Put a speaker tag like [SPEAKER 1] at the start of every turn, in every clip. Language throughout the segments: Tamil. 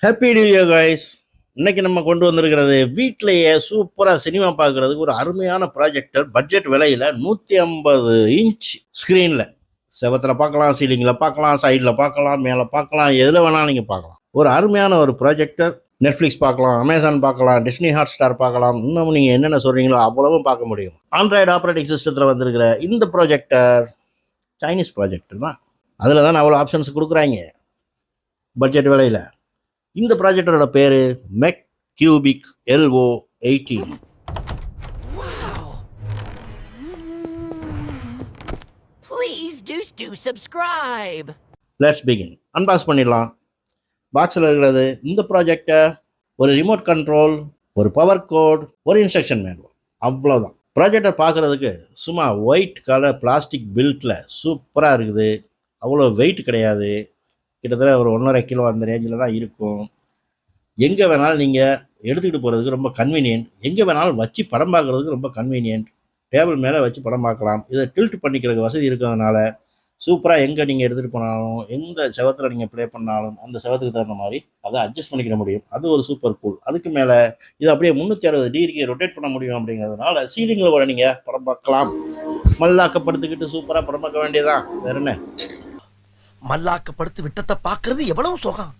[SPEAKER 1] Happy new year guys. இன்னைக்கு நம்ம கொண்டு வந்திருக்கிறது வீட்டிலேயே சூப்பராக சினிமா பார்க்கறதுக்கு ஒரு அருமையான ப்ராஜெக்டர். பட்ஜெட் விலையில் 150 இன்ச் ஸ்க்ரீனில் செவத்தில் பார்க்கலாம், சீலிங்கில் பார்க்கலாம், சைடில் பார்க்கலாம், மேலே பார்க்கலாம், எதில் வேணாலும் நீங்கள் பார்க்கலாம். ஒரு அருமையான ஒரு ப்ராஜெக்டர். நெட்ஃப்ளிக்ஸ் பார்க்கலாம், அமேசான் பார்க்கலாம், டிஸ்னி ஹாட் ஸ்டார் பார்க்கலாம், இன்னும் நீங்கள் என்னென்ன சொல்கிறீங்களோ அவ்வளவும் பார்க்க முடியும். ஆண்ட்ராய்டு ஆப்ரேட்டிங் சிஸ்டத்தில் வந்திருக்கிற இந்த ப்ராஜெக்டர் சைனீஸ் ப்ராஜெக்டர் தான். அதில் தான் அவ்வளோ ஆப்ஷன்ஸ் கொடுக்குறாங்க பட்ஜெட் விலையில். இந்த ப்ராஜெக்டரோட பேரு Magcubic LO18.
[SPEAKER 2] Please do subscribe.
[SPEAKER 1] Let's begin. Unbox பண்ணிடலாம். பாக்ஸில் இருக்கிறது இந்த ப்ராஜெக்டை, ஒரு ரிமோட் கண்ட்ரோல், ஒரு பவர் கோட், ஒரு இன்ஸ்ட்ரக்ஷன் மேனுவல், அவ்வளோதான். ப்ராஜெக்டர் பார்க்குறதுக்கு சும்மா ஒயிட் கலர் பிளாஸ்டிக் பில்ட்டில் சூப்பராக இருக்குது. அவ்வளோ வெயிட் கிடையாது, கிட்டத்தட்ட ஒரு 1.5 கிலோ அந்த ரேஞ்சில் தான் இருக்கும். எங்கே வேணாலும் நீங்கள் எடுத்துக்கிட்டு போகிறதுக்கு ரொம்ப கன்வீனியன்ட். எங்கே வேணாலும் வச்சு படம் பார்க்குறதுக்கு ரொம்ப கன்வீனியன்ட். டேபிள் மேலே வச்சு படம் பார்க்கலாம். இதை டில்ட் பண்ணிக்கிறதுக்கு வசதி இருக்கிறதுனால சூப்பராக எங்கே நீங்கள் எடுத்துகிட்டு போனாலும், எந்த செவத்தில் நீங்கள் ப்ளே பண்ணாலும் அந்த செவத்துக்கு தகுந்த மாதிரி அதை அட்ஜஸ்ட் பண்ணிக்கிற முடியும். அது ஒரு சூப்பர் கூல். அதுக்கு மேலே இது அப்படியே 360 டிகிரிக்கு ரொட்டேட் பண்ண முடியும். அப்படிங்கிறதுனால சீலிங்கில் கூட நீங்கள் படம் பார்க்கலாம். மல்லாக்கப்படுத்திக்கிட்டு சூப்பராக படம் பார்க்க வேண்டியதான், வேற என்ன.
[SPEAKER 3] மல்லாக்கப்படுத்து விட்டத்தை பார்க்கறது எவ்வளவு சுகம்.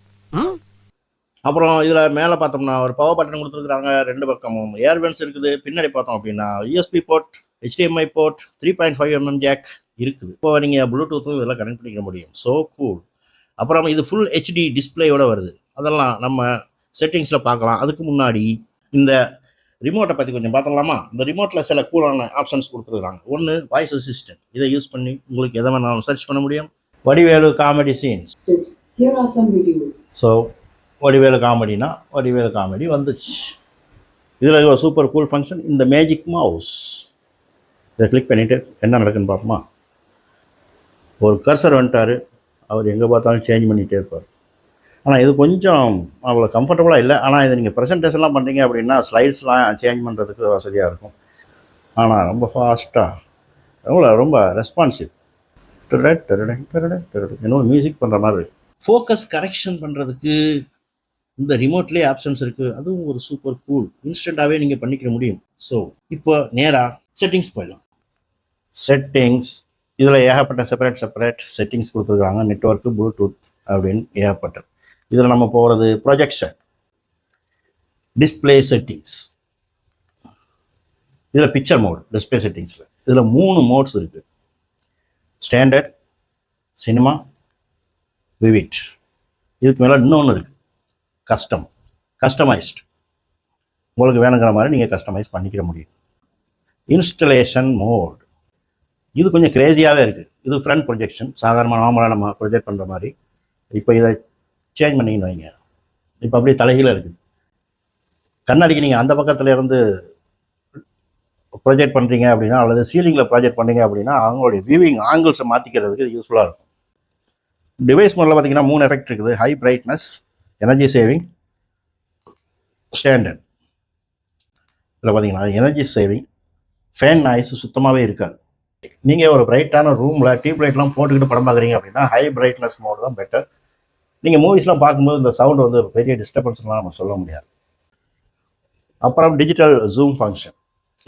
[SPEAKER 1] அப்புறம் இதில் மேலே பார்த்தோம்னா ஒரு பவர் பட்டன் கொடுத்துருக்குறாங்க. 2 பக்கமும் ஏர்வென்ஸ் இருக்குது. பின்னாடி பார்த்தோம் அப்படின்னா USB port, HDMI port, 3.5mm jack இருக்குது. இப்போ நீங்கள் ப்ளூடூத்தும் இதெல்லாம் கனெக்ட் பண்ணிக்க முடியும். So cool. அப்புறம் இது ஃபுல் HD டிஸ்பிளேயோட வருது. அதெல்லாம் நம்ம செட்டிங்ஸில் பார்க்கலாம். அதுக்கு முன்னாடி இந்த ரிமோட்டை பற்றி கொஞ்சம் பார்த்துடலாமா? இந்த ரிமோட்டில் சில கூலான ஆப்ஷன்ஸ் கொடுத்துருக்குறாங்க. ஒன்று வாய்ஸ் அசிஸ்டன்ட். இதை யூஸ் பண்ணி உங்களுக்கு எதை வேணாலும் சர்ச் பண்ண முடியும். Vadivelu comedy scenes. So Vadivelu காமெடினா வடிவேலு காமெடி வந்துச்சு. இதில் ஒரு சூப்பர் கூல் ஃபங்க்ஷன், இந்த மேஜிக் மவுஸ். இதை கிளிக் பண்ணிவிட்டு என்ன நடக்குன்னு பார்ப்போமா? ஒரு கர்சர் வந்துட்டார், அவர் எங்கே பார்த்தாலும் சேஞ்ச் பண்ணிகிட்டே இருப்பார். ஆனால் இது கொஞ்சம் அவ்வளோ கம்ஃபர்டபுளாக இல்லை. ஆனால் இதை நீங்கள் ப்ரெசன்டேஷன்லாம் பண்ணுறீங்க அப்படின்னா ஸ்லைட்ஸ்லாம் சேஞ்ச் பண்ணுறதுக்கு வசதியாக இருக்கும். ஆனால் ரொம்ப ஃபாஸ்ட்டாக ரொம்ப ரெஸ்பான்சிவ். இன்னும் மியூசிக் பண்ணுற மாதிரி இருக்கு. ஃபோக்கஸ் கரெக்ஷன் பண்ணுறதுக்கு இந்த ரிமோட்லேயே ஆப்ஷன்ஸ் இருக்குது. அதுவும் ஒரு சூப்பர் கூல். இன்ஸ்டண்ட்டாகவே நீங்கள் பண்ணிக்க முடியும். ஸோ இப்போ நேராக செட்டிங்ஸ் போயிடலாம். செட்டிங்ஸ் இதில் ஏகப்பட்ட செப்பரேட் செட்டிங்ஸ் கொடுத்துருக்காங்க. நெட்வொர்க்கு, ப்ளூடூத் அப்படின்னு ஏகப்பட்டது. இதில் நம்ம போகிறது ப்ரொஜெக்ஷன், டிஸ்பிளே செட்டிங்ஸ், இதில் பிக்சர் மோட், டிஸ்பிளே செட்டிங்ஸில் இதில் 3 மோட்ஸ் இருக்குது. Standard, cinema, vivid. இதுக்கு மேலே இன்னொன்று இருக்குது, கஸ்டமைஸ்ட். உங்களுக்கு வேணுங்கிற மாதிரி நீங்கள் கஸ்டமைஸ் பண்ணிக்கிற முடியும். இன்ஸ்டலேஷன் மோட் இது கொஞ்சம் கிரேசியாகவே இருக்குது. இது ஃப்ரண்ட் ப்ரொஜெக்ஷன், சாதாரணமாக நார்மலாக நம்ம ப்ரொஜெக்ட் பண்ணுற மாதிரி. இப்போ இதை சேஞ்ச் பண்ணிங்கன்னு வைங்க, இப்போ அப்படியே தலைகீழ இருக்குது. கண்ணாடிக்கு நீங்கள் அந்த பக்கத்தில் இருந்து ப்ரொஜெக்ட் பண்ணுறீங்க அப்படின்னா, அல்லது சீலிங்கில் ப்ராஜெக்ட் பண்ணுறீங்க அப்படின்னா அவங்களுடைய வியூவிங் ஆங்கிள்ஸை மாற்றிக்கிறதுக்கு இது யூஸ்ஃபுல்லாக இருக்கும். டிவைஸ் மோடில் பார்த்தீங்கன்னா 3 எஃபெக்ட் இருக்குது. High brightness, energy saving, standard. இதில் பார்த்தீங்கன்னா எனர்ஜி சேவிங், ஃபேன் நாய்ஸ் சுத்தமாகவே இருக்காது. நீங்கள் ஒரு பிரைட்டான ரூமில் டியூப் லைட்லாம் போட்டுக்கிட்டு படம் பார்க்குறீங்க அப்படின்னா ஹை பிரைட்னஸ் மோடு தான் பெட்டர். நீங்கள் மூவிஸ்லாம் பார்க்கும்போது இந்த சவுண்ட் வந்து பெரிய டிஸ்டர்பன்ஸ்லாம் நம்ம சொல்ல முடியாது. அப்புறம் டிஜிட்டல் ஜூம் ஃபங்க்ஷன்.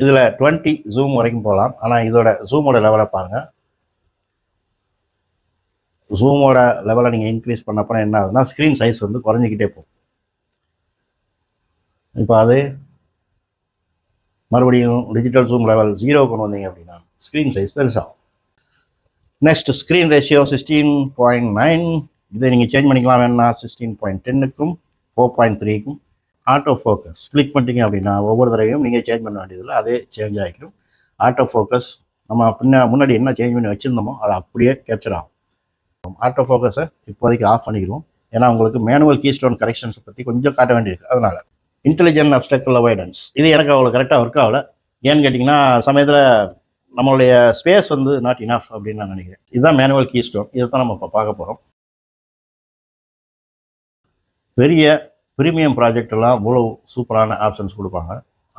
[SPEAKER 1] இதில் 20 ஜூம் வரைக்கும் போகலாம். ஆனால் இதோட ஜூமோட லெவலை பாருங்கள். ஜூமோட லெவலை நீங்கள் இன்க்ரீஸ் பண்ணப்போ என்ன ஆகுதுன்னா ஸ்க்ரீன் சைஸ் வந்து குறைஞ்சிக்கிட்டே போகும். இப்போ அது மறுபடியும் டிஜிட்டல் ஜூம் லெவல் 0 கொண்டு வந்தீங்க அப்படின்னா ஸ்க்ரீன் சைஸ் பெருசாகும். Next screen ratio 16:9. இதை நீங்கள் சேஞ்ச் பண்ணிக்கலாம். வேணும்னா 16:10க்கும் 4:3க்கும். ஆட்டோ ஃபோக்கஸ் கிளிக் பண்ணிட்டீங்க அப்படின்னா ஒவ்வொரு தடவையும் நீங்கள் சேஞ்ச் பண்ண வேண்டியதில்லை, அதே சேஞ்ச் ஆகிடும். ஆட்டோ ஃபோக்கஸ் நம்ம முன்னாடி என்ன சேஞ்ச் பண்ணி வச்சுருந்தோமோ அதை அப்படியே கேப்சர் ஆகும். ஆட்டோ ஃபோக்கஸை இப்போதைக்கு ஆஃப் பண்ணிடுவோம். ஏன்னா உங்களுக்கு மேனுவல் கீஸ்டோன் கரெக்ஷன்ஸை பற்றி கொஞ்சம் காட்ட வேண்டியிருக்கு. அதனால் இன்டெலிஜென்ட் அப்ஸ்ட்ரக்டல் அவாய்டன்ஸ் இது எனக்கு அவ்வளோ கரெக்டாக ஒர்க் ஆகலை. ஏன்னு கேட்டிங்கன்னா சமயத்தில் நம்மளுடைய ஸ்பேஸ் வந்து நாட் இனஃப் அப்படின்னு நான் நினைக்கிறேன். இதுதான் மேனுவல் கீஸ்டோன். இதை தான் நம்ம இப்போ பார்க்க போகிறோம். பெரிய ப்ரீமியம் ப்ராஜெக்டெல்லாம் இவ்வளோ சூப்பரான ஆப்ஷன்ஸ் கொடுப்பாங்க.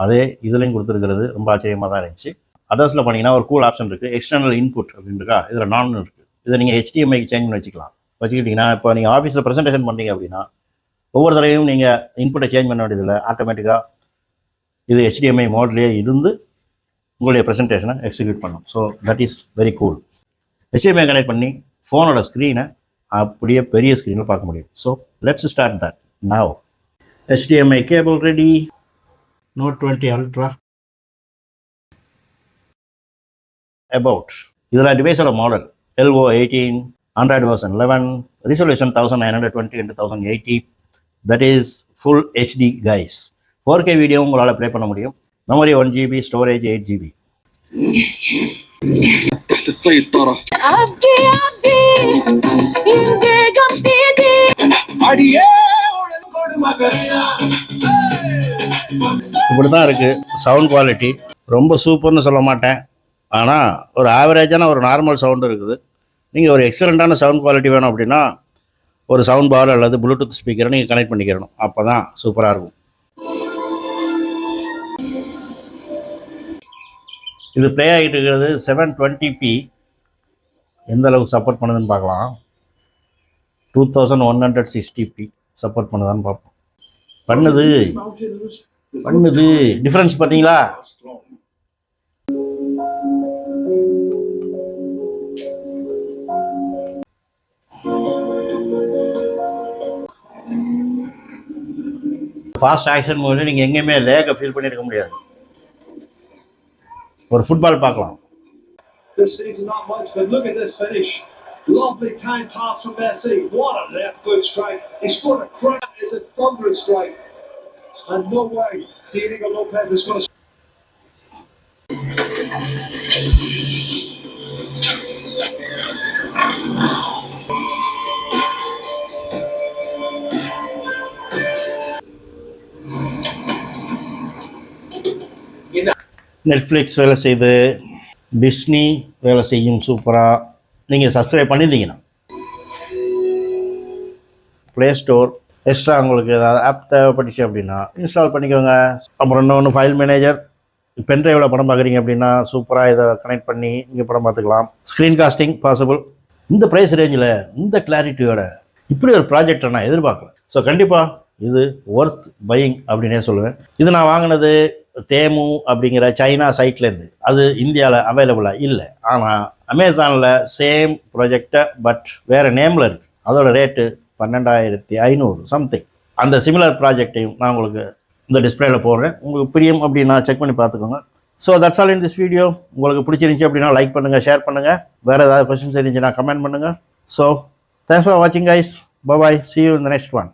[SPEAKER 1] அதே இதுலேயும் கொடுத்துருக்கிறது ரொம்ப ஆச்சரியமாக தான் இருந்துச்சு. அதர்ஸில் பண்ணிங்கன்னா ஒரு கூல் ஆப்ஷன் இருக்குது, எக்ஸ்டர்னல் இன்புட் அப்படின்ட்டுருக்கா. இதில் நான் இருக்குது. இதை நீங்கள் HDMIக்கு சேஞ்ச் பண்ணி வச்சுக்கலாம். வச்சுக்கிட்டிங்கன்னா இப்போ நீங்கள் ஆஃபீஸில் ப்ரெசன்டேஷன் பண்ணீங்க அப்படின்னா ஒவ்வொரு தடவையும் நீங்கள் இன்புட்டை சேஞ்ச் பண்ண வேண்டியதில்லை, ஆட்டோமேட்டிக்காக இது HDMI மோட்லேயே இருந்து உங்களுடைய ப்ரெசன்டேஷனை எக்ஸிக்யூட் பண்ணும். So that is very cool. HDMI connect பண்ணி ஃபோனோட ஸ்க்ரீனை அப்படியே பெரிய ஸ்க்ரீனில் பார்க்க முடியும். So let's start that now. HDMI cable ready. Note 20 Ultra. About இதில் டிவைஸோட model LO 18, Android version 11, resolution 1920 into 1080. That is full HD guys. 4K video உங்களால் ப்ளே பண்ண முடியும். Memory 1 GB, storage 8 GB.
[SPEAKER 4] تحت السيطرة.
[SPEAKER 1] இப்படி தான் இருக்குது சவுண்ட் குவாலிட்டி. ரொம்ப சூப்பர்னு சொல்ல மாட்டேன், ஆனால் ஒரு ஆவரேஜான ஒரு நார்மல் சவுண்டு இருக்குது. நீங்கள் ஒரு எக்ஸலண்ட்டான சவுண்ட் குவாலிட்டி வேணும் அப்படின்னா ஒரு சவுண்ட் பார் அல்லது ப்ளூடூத் ஸ்பீக்கரை நீங்கள் கனெக்ட் பண்ணிக்கிறணும். அப்போ தான் சூப்பராக இருக்கும். இது ப்ளே ஆகிட்டு இருக்கிறது 720p. எந்த அளவுக்கு சப்போர்ட் பண்ணுதுன்னு பார்க்கலாம். 2160p சப்போர்ட் பண்ணுதான்னு பார்ப்போம். பண்ணுது டிஃப்ரென்ஸ் பார்த்தீங்களா? ஃபாஸ்ட் ஆக்ஷன் மூவி நீங்கள் எங்கேயுமே லேகை ஃபீல் பண்ணியிருக்க முடியாது. ஒரு ஃபுட்பால் பார்க்கலாம்.
[SPEAKER 5] This season not much, but look at this finish. Lovely time pass from Messi. What a left foot strike. He scored a crack. It's a thunderous strike. And no way Diego Lopez is going to...
[SPEAKER 1] Netflix வேலை செய்யுது, டிஸ்னி வேலை செய்யும் சூப்பராக. நீங்கள் சப்ஸ்கிரைப் பண்ணியிருந்தீங்கன்னா ப்ளே ஸ்டோர் எக்ஸ்ட்ரா உங்களுக்கு ஏதாவது ஆப் தேவைப்பட்டுச்சு அப்படின்னா இன்ஸ்டால் பண்ணிக்கோங்க. அப்புறம் இன்னொன்று ஃபைல் மேனேஜர். பென்ட்ரைவில் படம் பார்க்குறீங்க அப்படின்னா சூப்பராக இதை கனெக்ட் பண்ணி நீங்கள் படம் பார்த்துக்கலாம். Screen casting possible. இந்த ப்ரைஸ் ரேஞ்சில் இந்த கிளாரிட்டியோட இப்படி ஒரு ப்ராஜெக்டை நான் எதிர்பார்க்கல. ஸோ கண்டிப்பாக இது ஒர்த் பையிங் அப்படின்னே சொல்லுவேன். இது நான் வாங்கினது தேமு அப்படிங்கிற சைனா சைட்லேருந்து. அது இந்தியாவில் அவைலபிளாக இல்லை, ஆனால் அமேசானில் சேம் ப்ராஜெக்டை பட் வேறு நேமில் இருக்குது. அதோட ரேட்டு 12,500 சம்திங். அந்த சிமிலர் ப்ராஜெக்டையும் நான் உங்களுக்கு இந்த டிஸ்பிளேயில் போடுறேன். உங்களுக்கு பிரியம் அப்படின்னா செக் பண்ணி பார்த்துக்கோங்க. So that's all in this video. உங்களுக்கு பிடிச்சிருந்துச்சி அப்படின்னா லைக் பண்ணுங்கள், ஷேர் பண்ணுங்கள். வேறு ஏதாவது கொஸ்டின்ஸ் இருந்துச்சுன்னா கமெண்ட் பண்ணுங்கள். ஸோ தேங்க்ஸ் ஃபார் வாட்சிங் guys. Bye. See you in the next one.